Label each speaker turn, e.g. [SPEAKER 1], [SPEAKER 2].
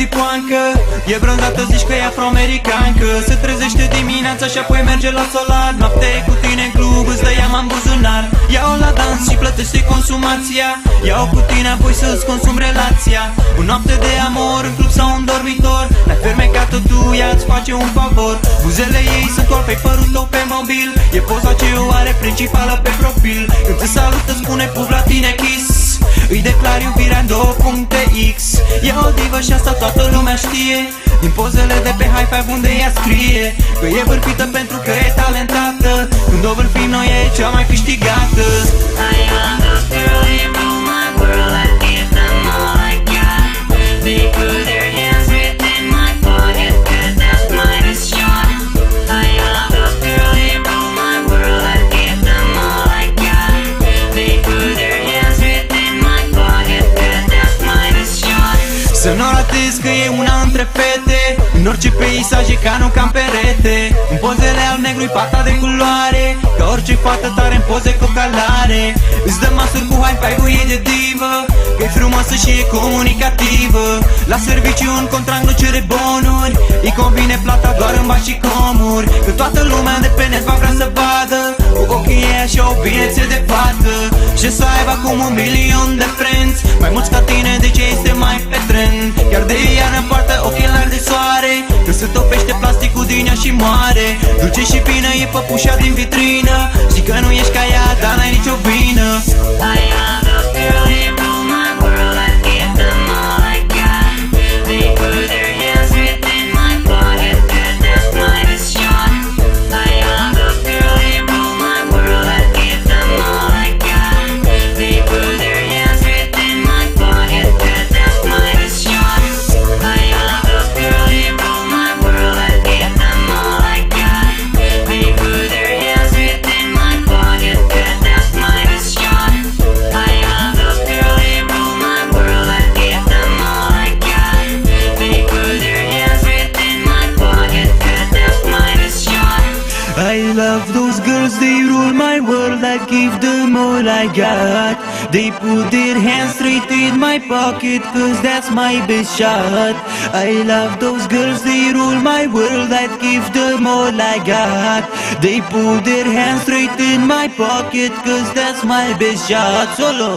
[SPEAKER 1] țipoancă, e bronzată, zici că e afroamericancă. Se trezește dimineața și apoi merge la solar. Noapte cu tine în club, îți dă iama în buzunar. Ia-o la dans și plătește consumația. Ia-o cu tine apoi să-ți consumi relația. O noapte de amor în club sau în dormitor. N-ai fermecat-o tu, ea îți face un favor. Buzele ei sunt gol pe părul tău pe mobil. E poza ce o are principală pe profil. Când te salută spune puf la tine kiss. Îi declar iubirea în 2 puncte X. E o divă și asta toată lumea știe. Din pozele de pe High Five unde ea scrie că e vârfită pentru că e talentată. Când o vârfim noi e cea mai câștigată.
[SPEAKER 2] I love those girls, they rule my world. I give them all I got. They put their hands within my pocket, 'cause that's my shot. I love those girls, they rule my world. I give them all I got. They put their hands within my pocket, 'cause that's my shot.
[SPEAKER 1] Să nu ratezi că e una între fete. În orice peisaj e canon ca în perete. În pozele alb-negru-i pata de culoare. Ca orice fată tare în poze cu calare. Îți dă masuri cu high five-ul ei de divă. Că-i frumoasă și e comunicativă. La serviciu în contract nu cere bonuri. Îi convine plata doar în bani și comuri. Că toată lumea de pe net va vrea să vadă. Cu ochii ei așa o binețe de fată. Și să aibă acum 1 milion de friends. Mai mulți ca tine, de ce este mai pe trend. Chiar de iarnă poartă ochelari de soare. Că se topește plasticul din ea și moare. Dulce și pină e păpușa din vitrină. Știi că nu ești ca ea, dar n-ai nicio vină.
[SPEAKER 2] I love those girls, they rule my world. I give them all I got. They put their hands within my pocket, 'cause that's my shot. I love those girls, they rule my world. I give them all I got. They put their hands within my pocket, 'cause that's my shot. I love those girls, they rule my world. I give them all I got. They put their hands within my pocket, 'cause that's my shot. I love those girls, they rule my world. I give them all I got. They put their hands within my pocket, 'cause that's my shot.
[SPEAKER 1] I love those girls, they rule my world. I give them all I got. They put their hands straight in my pocket, 'cause that's my best shot. I love those girls, they rule my world. I give them all I got. They put their hands straight in my pocket, 'cause that's my best shot. Solo.